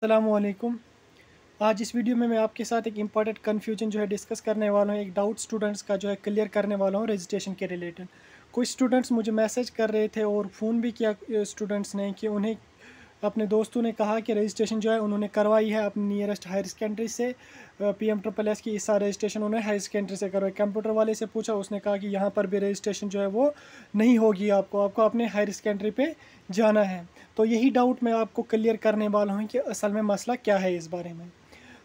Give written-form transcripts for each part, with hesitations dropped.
अस्सलामुअलैकुम। आज इस वीडियो में मैं आपके साथ एक इम्पॉर्टेंट कन्फ्यूजन जो है डिस्कस करने वाला हूँ, एक डाउट स्टूडेंट्स का जो है क्लियर करने वाला हूँ रजिस्ट्रेशन के रिलेटेड। कुछ स्टूडेंट्स मुझे मैसेज कर रहे थे और फ़ोन भी किया स्टूडेंट्स ने कि उन्हें अपने दोस्तों ने कहा कि रजिस्ट्रेशन जो है उन्होंने करवाई है अपनी नियरेस्ट हायर सेकेंडरी से। PM SSS की इस साल रजिस्ट्रेशन उन्होंने हायर सेकेंडरी से करवाई। कंप्यूटर वाले से पूछा, उसने कहा कि यहाँ पर भी रजिस्ट्रेशन जो है वो नहीं होगी, आपको अपने हायर सेकेंडरी पे जाना है। तो यही डाउट मैं आपको क्लियर करने वाला हूँ कि असल में मसला क्या है इस बारे में।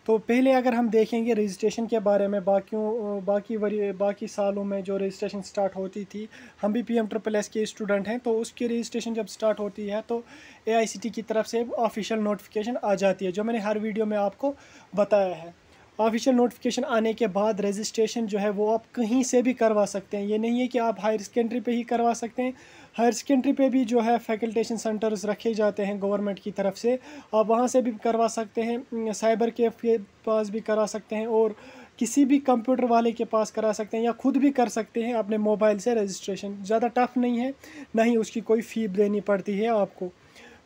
तो पहले अगर हम देखेंगे रजिस्ट्रेशन के बारे में, बाकी सालों में जो रजिस्ट्रेशन स्टार्ट होती थी, हम भी PM SSS के स्टूडेंट हैं, तो उसकी रजिस्ट्रेशन जब स्टार्ट होती है तो AICTE की तरफ से ऑफिशियल नोटिफिकेशन आ जाती है, जो मैंने हर वीडियो में आपको बताया है। ऑफिशियल नोटिफिकेशन आने के बाद रजिस्ट्रेशन जो है वो आप कहीं से भी करवा सकते हैं। ये नहीं है कि आप हायर सेकेंडरी पे ही करवा सकते हैं। हायर सेकेंडरी पे भी जो है फैकल्टेशन सेंटर्स रखे जाते हैं गवर्नमेंट की तरफ से, आप वहाँ से भी करवा सकते हैं। साइबर कैफ़ के पास भी करा सकते हैं और किसी भी कंप्यूटर वाले के पास करा सकते हैं, या खुद भी कर सकते हैं अपने मोबाइल से रजिस्ट्रेशन। ज़्यादा टफ नहीं है, ना ही उसकी कोई फ़ी देनी पड़ती है आपको।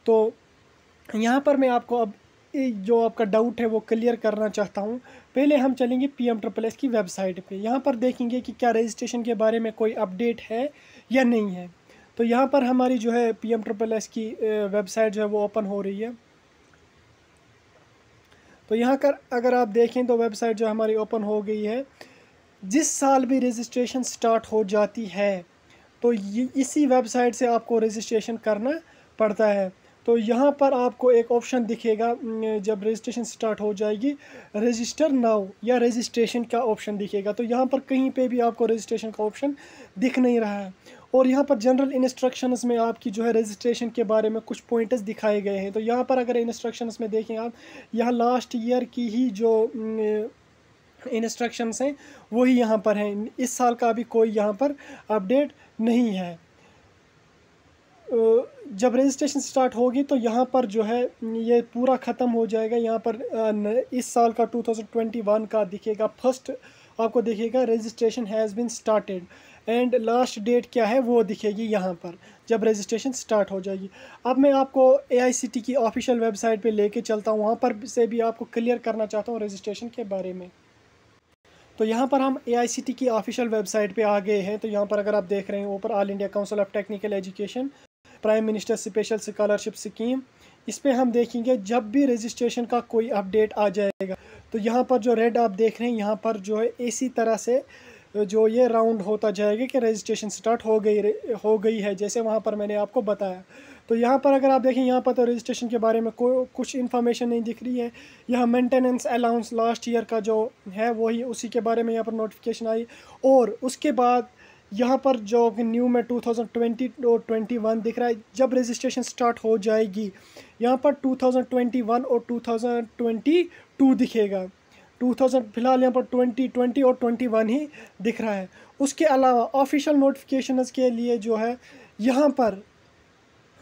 तो यहाँ पर मैं आपको अब जो आपका डाउट है वो क्लियर करना चाहता हूँ। पहले हम चलेंगे PM SSS की वेबसाइट पे। यहाँ पर देखेंगे कि क्या रजिस्ट्रेशन के बारे में कोई अपडेट है या नहीं है। तो यहाँ पर हमारी जो है PM SSS की वेबसाइट जो है वो ओपन हो रही है। तो यहाँ कर अगर आप देखें तो वेबसाइट जो हमारी ओपन हो गई है। जिस साल भी रजिस्ट्रेशन स्टार्ट हो जाती है तो ये इसी वेबसाइट से आपको रजिस्ट्रेशन करना पड़ता है। तो यहाँ पर आपको एक ऑप्शन दिखेगा, जब रजिस्ट्रेशन स्टार्ट हो जाएगी, रजिस्टर नाउ या रजिस्ट्रेशन का ऑप्शन दिखेगा। तो यहाँ पर कहीं पे भी आपको रजिस्ट्रेशन का ऑप्शन दिख नहीं रहा है। और यहाँ पर जनरल इंस्ट्रक्शंस में आपकी जो है रजिस्ट्रेशन के बारे में कुछ पॉइंट्स दिखाए गए हैं। तो यहाँ पर अगर इंस्ट्रक्शंस में देखें आप, यहाँ लास्ट ईयर की ही जो इंस्ट्रक्शंस हैं वही यहाँ पर हैं। इस साल का अभी कोई यहाँ पर अपडेट नहीं है। जब रजिस्ट्रेशन स्टार्ट होगी तो यहाँ पर जो है ये पूरा ख़त्म हो जाएगा। यहाँ पर इस साल का 2021 का दिखेगा, फर्स्ट आपको दिखेगा registration has been started, and last date क्या है वो दिखेगी यहाँ पर जब रजिस्ट्रेशन स्टार्ट हो जाएगी। अब मैं आपको AICTE की ऑफिशियल वेबसाइट पे लेके चलता हूँ, वहाँ पर से भी आपको क्लियर करना चाहता हूँ रजिस्ट्रेशन के बारे में। तो यहाँ पर हम AICTE की ऑफिशियल वेबसाइट पे आ गए हैं। तो यहाँ पर अगर आप देख रहे हैं ऊपर all India council of technical education prime minister special scholarship scheme, इस पे हम देखेंगे जब भी रजिस्ट्रेशन का कोई अपडेट आ जाएगा। तो यहाँ पर जो रेड आप देख रहे हैं, यहाँ पर जो है इसी तरह से जो ये राउंड होता जाएगा कि रजिस्ट्रेशन स्टार्ट हो गई है, जैसे वहाँ पर मैंने आपको बताया। तो यहाँ पर अगर आप देखें, यहाँ पर तो रजिस्ट्रेशन के बारे में कुछ इन्फॉर्मेशन नहीं दिख रही है। यहाँ मेंटेनेंस अलाउंस लास्ट ईयर का जो है वही, उसी के बारे में यहाँ पर नोटिफिकेशन आई। और उसके बाद यहाँ पर जो न्यू में 2020 और 21 दिख रहा है, जब रजिस्ट्रेशन स्टार्ट हो जाएगी यहाँ पर 2021 और 2022 दिखेगा। 2000 फिलहाल यहाँ पर 2020 और 21 ही दिख रहा है। उसके अलावा ऑफिशियल नोटिफिकेशंस के लिए जो है यहाँ पर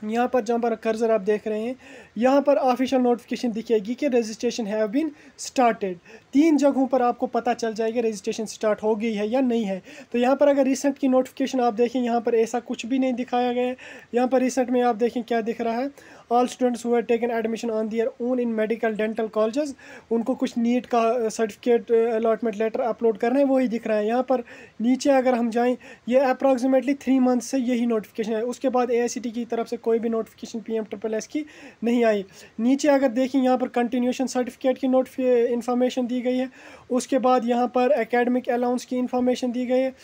जहाँ पर कर्सर आप देख रहे हैं, यहाँ पर ऑफिशियल नोटिफिकेशन दिखेगी कि रजिस्ट्रेशन हैव बीन स्टार्टेड। 3 जगहों पर आपको पता चल जाएगा रजिस्ट्रेशन स्टार्ट हो गई है या नहीं है। तो यहाँ पर अगर रिसेंट की नोटिफिकेशन आप देखें, यहाँ पर ऐसा कुछ भी नहीं दिखाया गया है। यहाँ पर रिसेंट में आप देखें क्या दिख रहा है, all students who have taken admission on their own in medical dental colleges, उनको कुछ नीट का सर्टिफिकेट अलॉटमेंट लेटर अपलोड करना है, वही दिख रहा है। यहाँ पर नीचे अगर हम जाएँ, ये अप्रॉक्सीमेटली 3 मंथ से यही नोटिफिकेशन है। उसके बाद AICTE की तरफ से कोई भी नोटिफिकेशन PM SSS की नहीं आई। नीचे अगर देखें, यहाँ पर कंटिन्यूशन सर्टिफिकेट की इंफॉर्मेशन दी गई है। उसके बाद यहाँ पर एकेडमिक अलाउंस की इंफॉर्मेशन दी गई है,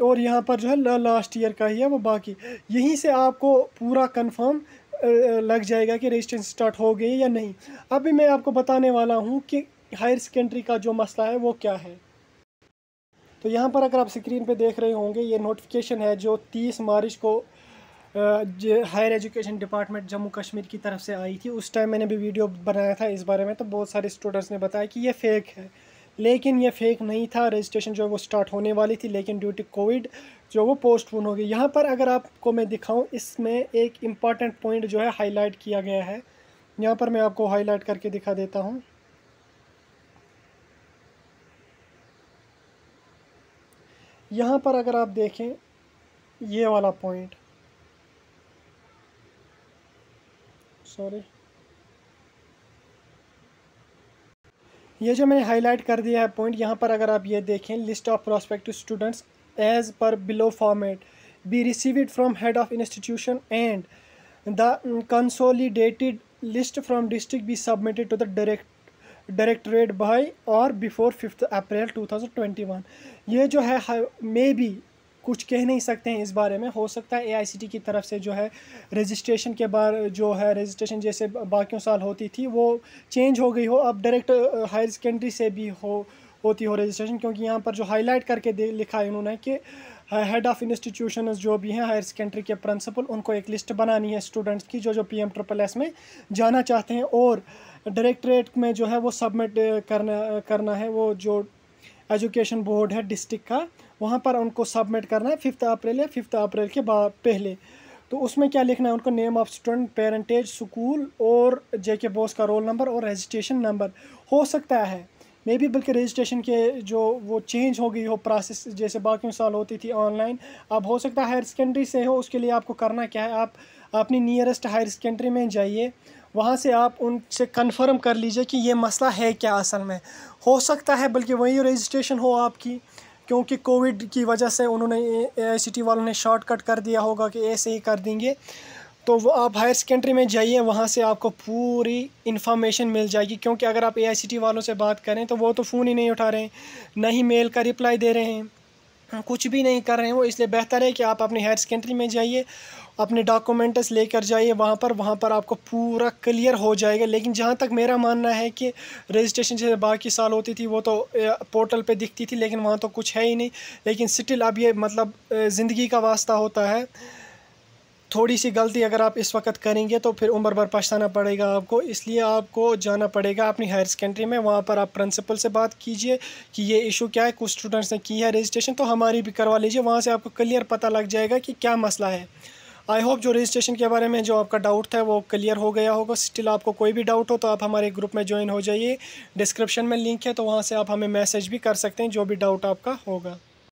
और यहाँ पर जो है लास्ट ईयर का ही है वो। बाकी यहीं से आपको पूरा कंफर्म लग जाएगा कि रजिस्ट्रेशन स्टार्ट हो गई या नहीं। अभी मैं आपको बताने वाला हूँ कि हायर सेकेंडरी का जो मसला है वो क्या है। तो यहाँ पर अगर आप स्क्रीन पे देख रहे होंगे, ये नोटिफिकेशन है जो 30 मार्च को higher education department Jammu Kashmir की तरफ से आई थी। उस टाइम मैंने भी वीडियो बनाया था इस बारे में, तो बहुत सारे स्टूडेंट्स ने बताया कि ये फ़ेक है, लेकिन ये फ़ेक नहीं था। रजिस्ट्रेशन जो वो स्टार्ट होने वाली थी, लेकिन ड्यू टू कोविड जो वो पोस्टपोन हो गई। यहाँ पर अगर आपको मैं दिखाऊँ, इसमें एक इम्पॉर्टेंट पॉइंट जो है हाईलाइट किया गया है। यहाँ पर मैं आपको हाईलाइट करके दिखा देता हूँ। यहाँ पर अगर आप देखें ये वाला पॉइंट, सॉरी, ये जो मैंने हाईलाइट कर दिया है पॉइंट, यहाँ पर अगर आप ये देखें, list of prospective students as per below format be received from head of institution and the consolidated list from district be submitted to the directorate by or before 5 April 2021। ये जो है मे बी कुछ कह नहीं सकते हैं इस बारे में। हो सकता है AICTE की तरफ से जो है रजिस्ट्रेशन के बाद जो है रजिस्ट्रेशन जैसे बाकियों साल होती थी वो चेंज हो गई हो, अब डायरेक्ट हायर सेकेंडरी से भी होती हो रजिस्ट्रेशन, क्योंकि यहाँ पर जो हाईलाइट करके लिखा है उन्होंने कि हेड ऑफ़ इंस्टीट्यूशन जो भी हैं हायर सेकेंडरी के प्रिंसिपल, उनको एक लिस्ट बनानी है स्टूडेंट्स की जो PMSSS में जाना चाहते हैं, और डायरेक्टरेट में जो है वो सबमिट करना है, वो जो एजुकेशन बोर्ड है डिस्ट्रिक्ट का, वहाँ पर उनको सबमिट करना है 5 अप्रैल या 5 अप्रैल के बाद पहले। तो उसमें क्या लिखना है उनको, name of student, parentage, school और JK बोस का रोल नंबर और रजिस्ट्रेशन नंबर। हो सकता है मे बी बल्कि रजिस्ट्रेशन के जो वो चेंज हो गई हो प्रोसेस, जैसे बाकी साल होती थी ऑनलाइन, अब हो सकता है हायर सेकेंडरी से हो। उसके लिए आपको करना क्या है, आप अपनी नियरेस्ट हायर सेकेंडरी में जाइए, वहाँ से आप उनसे कंफर्म कर लीजिए कि ये मसला है क्या असल में। हो सकता है बल्कि वही रजिस्ट्रेशन हो आपकी, क्योंकि कोविड की वजह से उन्होंने AICTE वालों ने शॉर्टकट कर दिया होगा कि ऐसे ही कर देंगे। तो वो आप हायर सेकेंडरी में जाइए, वहाँ से आपको पूरी इन्फॉर्मेशन मिल जाएगी, क्योंकि अगर आप AICTE वालों से बात करें तो वो तो फ़ोन ही नहीं उठा रहे हैं, ना ही मेल का रिप्लाई दे रहे हैं, कुछ भी नहीं कर रहे हैं वो। इसलिए बेहतर है कि आप अपनी हायर सेकेंडरी में जाइए, अपने डॉक्यूमेंट्स लेकर जाइए वहाँ पर आपको पूरा क्लियर हो जाएगा। लेकिन जहाँ तक मेरा मानना है कि रजिस्ट्रेशन जैसे बाकी साल होती थी वो तो पोर्टल पे दिखती थी, लेकिन वहाँ तो कुछ है ही नहीं। लेकिन स्टिल अब ये मतलब ज़िंदगी का वास्ता होता है, थोड़ी सी गलती अगर आप इस वक्त करेंगे तो फिर उम्र भर पछताना पड़ेगा आपको। इसलिए आपको जाना पड़ेगा अपनी हायर सेकेंडरी में, वहाँ पर आप प्रिंसिपल से बात कीजिए कि ये इशू क्या है, कुछ स्टूडेंट्स ने की है रजिस्ट्रेशन तो हमारी भी करवा लीजिए, वहाँ से आपको क्लियर पता लग जाएगा कि क्या मसला है। आई होप जो रजिस्ट्रेशन के बारे में जो आपका डाउट था वो क्लियर हो गया होगा। स्टिल आपको कोई भी डाउट हो तो आप हमारे ग्रुप में ज्वाइन हो जाइए, डिस्क्रिप्शन में लिंक है, तो वहाँ से आप हमें मैसेज भी कर सकते हैं जो भी डाउट आपका होगा।